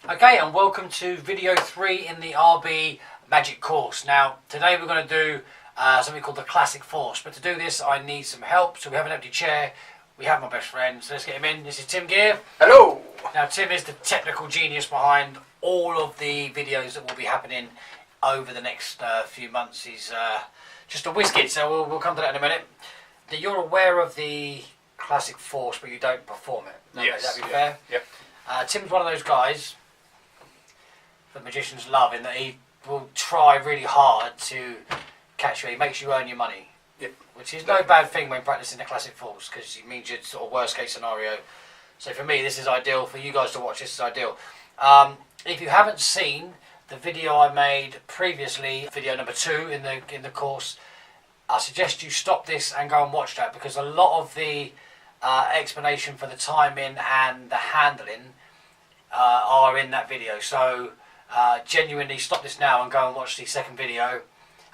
Okay, and welcome to video 3 in the RB Magic course. Now, today we're going to do something called the Classic Force, but to do this I need some help. So we have an empty chair, we have my best friend, so let's get him in. This is Tim Gear. Hello! Now Tim is the technical genius behind all of the videos that will be happening over the next few months. He's just a whiz-kid, so we'll come to that in a minute. That you're aware of the Classic Force, but you don't perform it. Yes. Would that be fair? Yep. Tim's one of those guys that magicians love in that he will try really hard to catch you. He makes you earn your money. Yep. Which is no bad thing when practicing the Classic Force, because it means you're sort of worst case scenario. So for me this is ideal, for you guys to watch this is ideal. If you haven't seen the video I made previously, video number 2 in the course, I suggest you stop this and go and watch that, because a lot of the explanation for the timing and the handling are in that video. So genuinely stop this now and go and watch the second video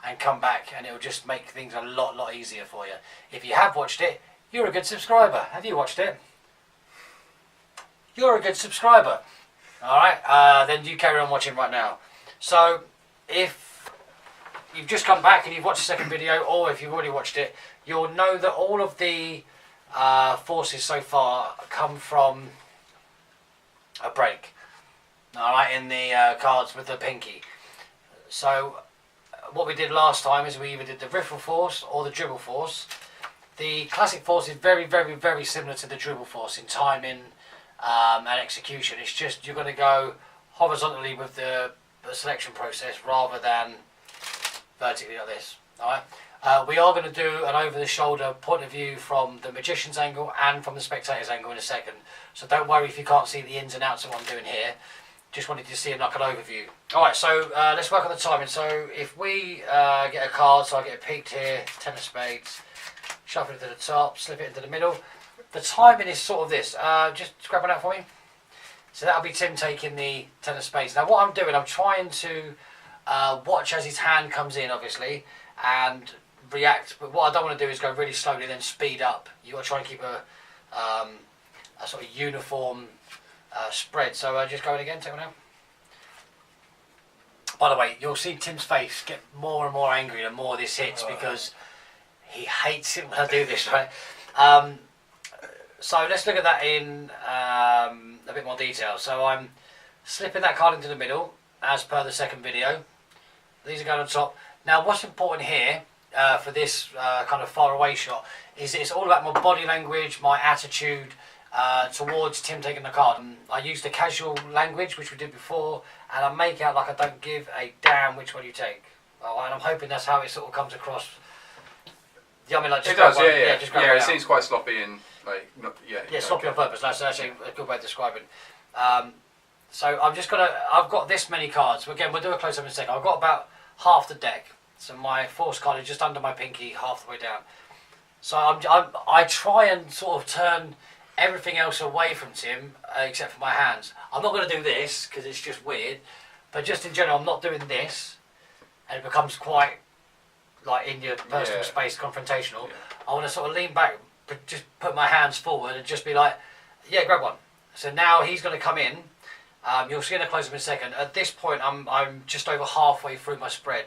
and come back, and it will just make things a lot easier for you. If you have watched it, you're a good subscriber. Have you watched it? You're a good subscriber. Alright, then you carry on watching right now. So if you've just come back and you've watched the second video, or if you've already watched it, you'll know that all of the forces so far come from a break. Alright, in the cards with the pinky. So what we did last time is we either did the riffle force or the dribble force. The Classic Force is very similar to the dribble force in timing and execution. It's just you're going to go horizontally with the selection process rather than vertically like this. Alright. We are going to do an over-the-shoulder point of view from the magician's angle and from the spectator's angle in a second. So don't worry if you can't see the ins and outs of what I'm doing here. Just wanted to see like an overview. Alright, so let's work on the timing. So if we get a card, so I get it peaked here, 10 of spades, shuffle it to the top, slip it into the middle. The timing is sort of this. Just grab one out for me. So that'll be Tim taking the 10 of spades. Now what I'm doing, I'm trying to watch as his hand comes in, obviously, and react. But what I don't want to do is go really slowly and then speed up. You've got to try and keep a sort of uniform spread. So just go in again, take one out. By the way, you'll see Tim's face get more and more angry the more this hits, because he hates it when I do this, right? So let's look at that in a bit more detail. So I'm slipping that card into the middle as per the second video. These are going on top. Now what's important here for this kind of far away shot is it's all about my body language, my attitude towards Tim taking the card. And I use the casual language which we did before, and I make out like I don't give a damn which one you take. And I'm hoping that's how it sort of comes across. Yeah, I mean, like just it does, one, yeah. Just grab one it out. seems quite sloppy and like Sloppy on purpose. That's actually a good way of describing. So I'm just gonna. I've got this many cards. Again, we'll do a close up in a second. I've got about half the deck. So my force card is just under my pinky, half the way down. So I try and sort of turn everything else away from Tim, except for my hands. I'm not going to do this because it's just weird. But just in general, I'm not doing this, and it becomes quite like in your personal space, confrontational. Yeah. I want to sort of lean back, but just put my hands forward and just be like, yeah, grab one. So now he's going to come in. You'll see in a close up in a second. At this point, I'm just over halfway through my spread.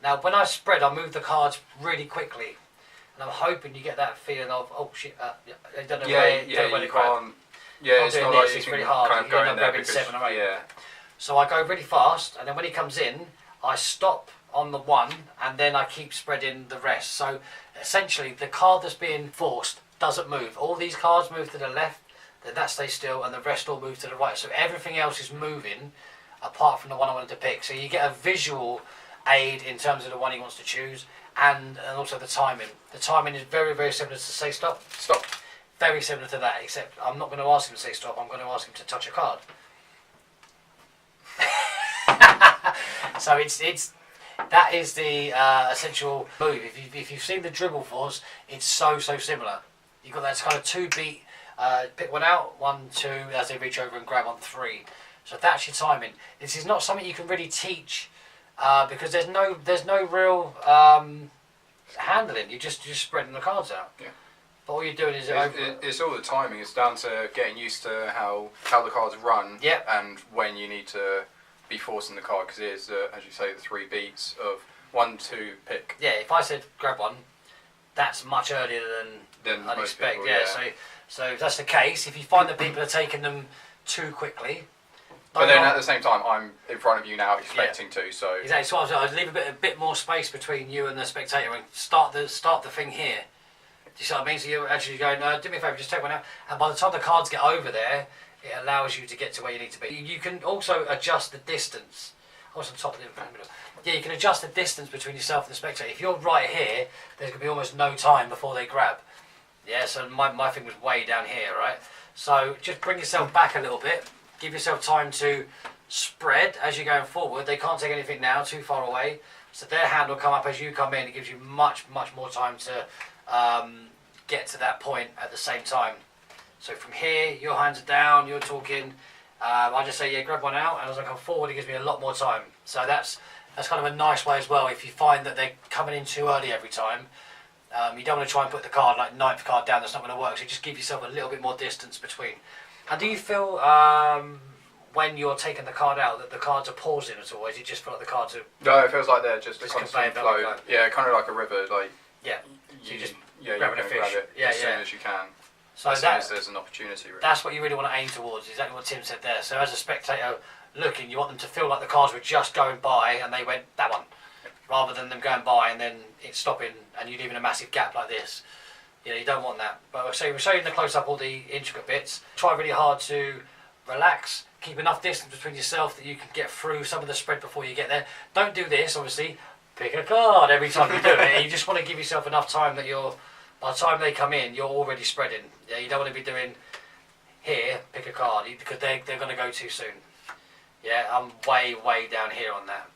Now, when I spread, I move the cards really quickly, and I'm hoping you get that feeling of, oh shit, I don't know where to grab. It's not like it's you really can hard. kind of You go end in up there grabbing because 7 or 8. yeah. So I go really fast, and then when he comes in, I stop on the 1, and then I keep spreading the rest. So essentially, the card that's being forced doesn't move. All these cards move to the left, then that stays still, and the rest all move to the right. So everything else is moving, apart from the one I wanted to pick. So you get a visual aid in terms of the one he wants to choose, and also the timing. The timing is very similar to say stop. Stop. Very similar to that, except I'm not going to ask him to say stop. I'm going to ask him to touch a card. So that is the essential move. If you've seen the dribble force, it's so similar. You've got that kind of 2 beat. Pick one out, 1, 2, as they reach over and grab on 3. So that's your timing. This is not something you can really teach because there's no real handling. You're just spreading the cards out. Yeah. But all you're doing is it's all the timing. It's down to getting used to how the cards run. Yep. And when you need to be forcing the card, because it is, as you say, the 3 beats of 1, 2, pick. Yeah, if I said grab one, that's much earlier than I'd expect. People, yeah. So if that's the case, if you find that people are taking them too quickly. But then at the same time, I'm in front of you now, expecting to. So exactly. So I'd leave a bit more space between you and the spectator, and start the thing here. Do you see what I mean? So you're actually going, do me a favour, just take one out. And by the time the cards get over there, it allows you to get to where you need to be. You can also adjust the distance. What's on top of the middle? Yeah, you can adjust the distance between yourself and the spectator. If you're right here, there's going to be almost no time before they grab. Yeah, so my thing was way down here, right? So just bring yourself back a little bit. Give yourself time to spread as you're going forward. They can't take anything now, too far away. So their hand will come up as you come in. It gives you much more time to get to that point at the same time. So from here, your hands are down, you're talking. I just say, yeah, grab one out, and as I come forward, it gives me a lot more time. So that's kind of a nice way as well. If you find that they're coming in too early every time, you don't want to try and put the card, like 9th card down, that's not going to work. So just give yourself a little bit more distance between. And do you feel when you're taking the card out that the cards are pausing at all, or is it just feel like the cards are... No, it feels like they're just a constant flow. Yeah, kind of like a river, like... Yeah, so you just you're grab going to fish. grab it as soon as you can. So as soon as there's an opportunity, really. That's what you really want to aim towards, exactly what Tim said there. So as a spectator looking, you want them to feel like the cards were just going by and they went, that one. Rather than them going by and then it stopping and you leaving a massive gap like this. You know, you don't want that. But we'll show you in the close-up all the intricate bits. Try really hard to relax. Keep enough distance between yourself that you can get through some of the spread before you get there. Don't do this, obviously. Pick a card every time you do it. You just want to give yourself enough time that by the time they come in, you're already spreading. Yeah, you don't want to be doing here, pick a card, because they're going to go too soon. Yeah, I'm way down here on that.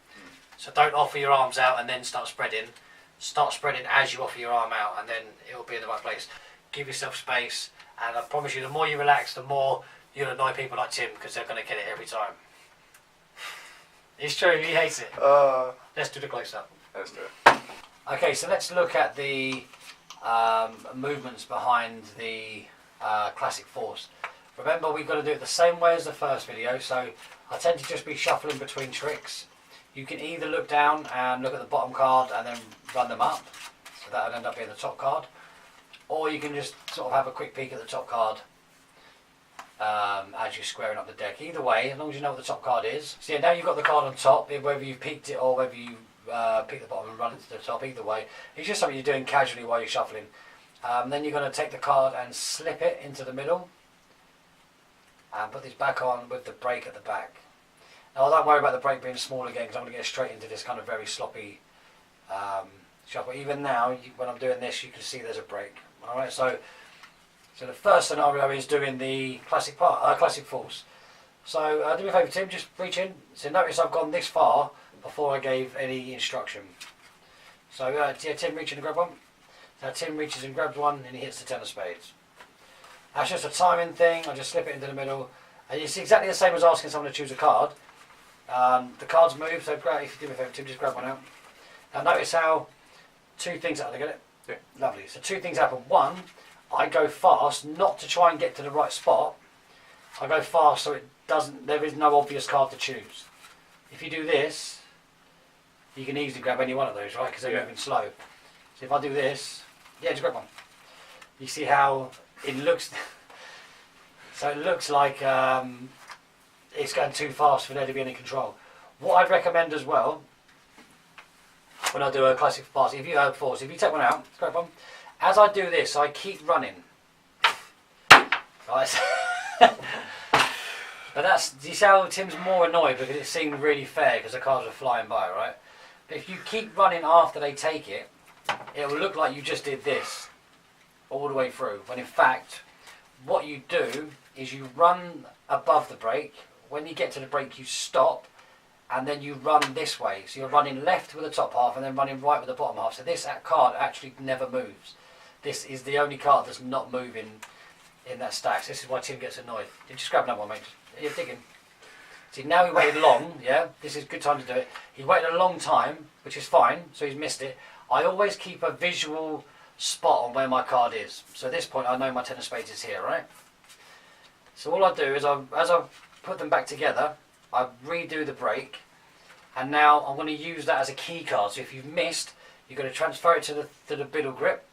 So don't offer your arms out and then start spreading. Start spreading as you offer your arm out, and then it will be in the right place. Give yourself space, and I promise you, the more you relax, the more you'll annoy people like Tim, because they're going to get it every time. It's true, he hates it. Let's do the close-up. Let's do it. Okay, so let's look at the movements behind the classic force. Remember, we've got to do it the same way as the first video, so I tend to just be shuffling between tricks. You can either look down and look at the bottom card and then run them up, so that will end up being the top card, or you can just sort of have a quick peek at the top card as you're squaring up the deck. Either way, as long as you know what the top card is. So yeah, now you've got the card on top, whether you've peeked it or whether you pick the bottom and run it to the top, either way. It's just something you're doing casually while you're shuffling. Then you're going to take the card and slip it into the middle and put this back on with the break at the back. Now, don't worry about the break being small again, because I'm going to get straight into this kind of very sloppy shuffle. Even now, when I'm doing this, you can see there's a break. Alright, so the first scenario is doing the classic force. So do me a favour, Tim, just reach in. So notice I've gone this far before I gave any instruction. So yeah, Tim, reach in and grab one. Now Tim reaches and grabs one, and he hits the 10 of spades. That's just a timing thing. I just slip it into the middle, and it's exactly the same as asking someone to choose a card. The cards move, so if you do me a favour, Tim, just grab one out. Now notice how two things happen. Get it? Yeah. Lovely. So two things happen. One, I go fast, not to try and get to the right spot. I go fast so there is no obvious card to choose. If you do this, you can easily grab any one of those, right? Because they're moving slow. So if I do this, yeah, just grab one. You see how it looks. So it looks like it's going too fast for there to be any control. What I'd recommend as well, when I do a classic pass, if you have force, if you take one out, grab one. As I do this, I keep running. Right. But you see how Tim's more annoyed because it seemed really fair because the cards are flying by, right? But if you keep running after they take it, it will look like you just did this all the way through. When in fact, what you do is you run above the break. When you get to the break, you stop, and then you run this way. So you're running left with the top half and then running right with the bottom half. So this card actually never moves. This is the only card that's not moving in that stack. So this is why Tim gets annoyed. You just grab another one, mate. You're digging. See, now he waited long, yeah? This is a good time to do it. He waited a long time, which is fine, so he's missed it. I always keep a visual spot on where my card is. So at this point I know my 10 of spades is here, right? So all I do is as I put them back together, I redo the break, and now I'm going to use that as a key card. So if you've missed, you're going to transfer it to the middle grip.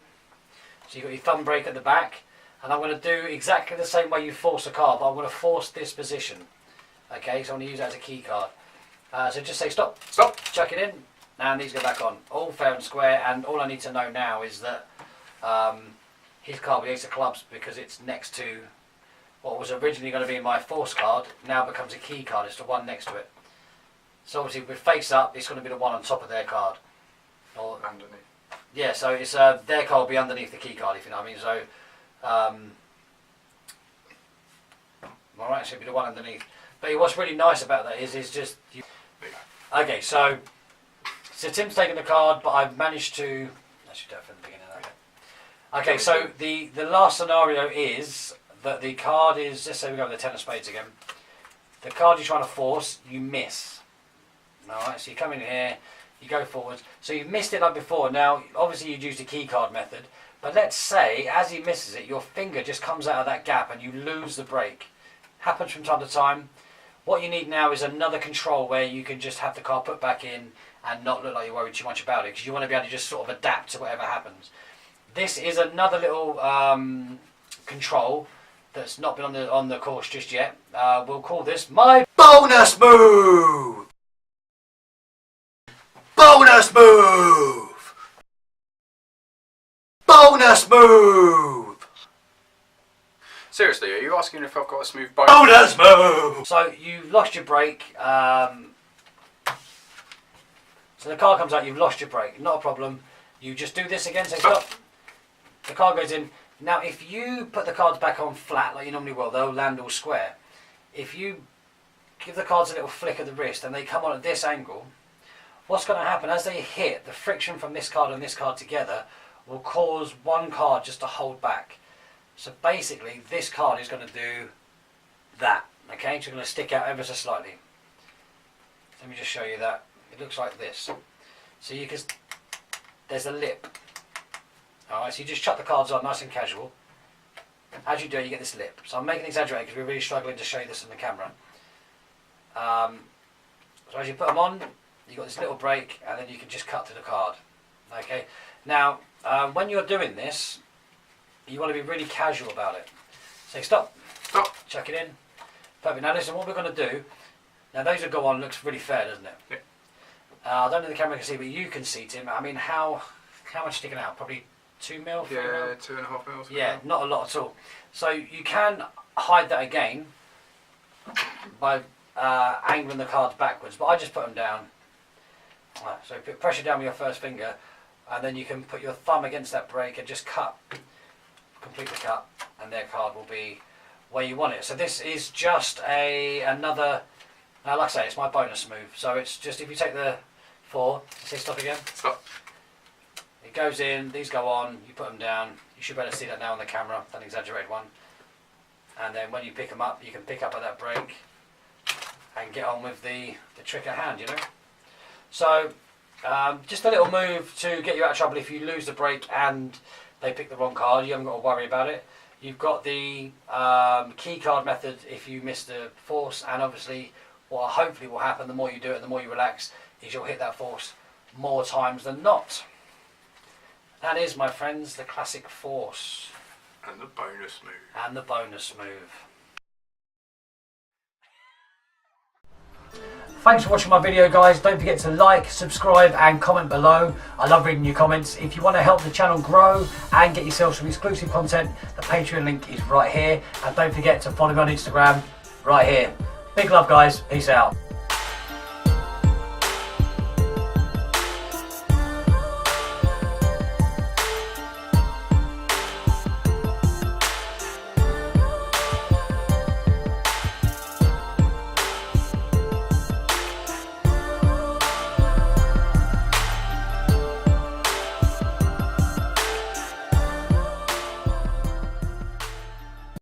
So you've got your thumb break at the back, and I'm going to do exactly the same way you force a card, but I'm going to force this position. Okay, so I'm going to use that as a key card. So just say stop, Stop. chuck it in, and these go back on. All fair and square, and all I need to know now is that his card with the ace of clubs, because it's next to what was originally going to be my force card, now becomes a key card. It's the one next to it. So obviously with face up, it's going to be the one on top of their card. Or, Underneath. yeah, so it's their card will be underneath the key card, if you know what I mean. So, alright, so it'll be the one underneath. But what's really nice about that is just... Okay, so Tim's taken the card, but I've managed to... Actually, do it from the beginning. Okay, so the last scenario is that the card is... Let's say we go with the 10 of spades again. The card you're trying to force, you miss. Alright, so you come in here, you go forwards. So you've missed it like before. Now, obviously you'd use the key card method, but let's say, as he misses it, your finger just comes out of that gap and you lose the break. Happens from time to time. What you need now is another control where you can just have the card put back in and not look like you're worried too much about it, because you want to be able to just sort of adapt to whatever happens. This is another little control that's not been on the course just yet. We'll call this my bonus move! Bonus move! Bonus move! Seriously, are you asking if I've got a smooth bone? Bonus move! So you've lost your break. So the card comes out, you've lost your break. Not a problem. You just do this again, say stop. The card goes in. Now if you put the cards back on flat like you normally will, they'll land all square. If you give the cards a little flick of the wrist and they come on at this angle, what's going to happen as they hit, the friction from this card and this card together will cause one card just to hold back. So basically this card is going to do that. Okay, so you're going to stick out ever so slightly. Let me just show you that. It looks like this. So you can, there's a lip. Alright, so you just chuck the cards on nice and casual. As you do it, you get this lip. So I'm making it exaggerate because we're really struggling to show you this on the camera. So as you put them on, you've got this little break, and then you can just cut to the card. Okay. Now, when you're doing this, you want to be really casual about it. Say stop. Stop. Chuck it in. Perfect. Now listen, what we're going to do. Now those that go on looks really fair, doesn't it? Yeah. I don't know if the camera can see, but you can see, Tim. I mean, how much sticking out? Probably 2 mil. 3 Yeah, mil? 2.5 mils. Yeah, not a lot at all. So you can hide that again by angling the cards backwards, but I just put them down. Right, so put pressure down with your first finger, and then you can put your thumb against that break and just cut, complete the cut, and their card will be where you want it. So this is just another, like I say, it's my bonus move. So it's just, if you take the 4, say stop again. Stop. It goes in, these go on, you put them down. You should be able to see that now on the camera, an exaggerated one. And then when you pick them up, you can pick up at that break and get on with the trick at hand, you know. So just a little move to get you out of trouble if you lose the break and they pick the wrong card. You haven't got to worry about it. You've got the key card method if you miss the force, and obviously what hopefully will happen, the more you do it, the more you relax, is you'll hit that force more times than not. That is, my friends, the classic force. And the bonus move. And the bonus move. Thanks for watching my video, guys. Don't forget to like, subscribe and comment below. I love reading your comments. If you want to help the channel grow and get yourself some exclusive content, the Patreon link is right here. And don't forget to follow me on Instagram right here. Big love, guys. Peace out.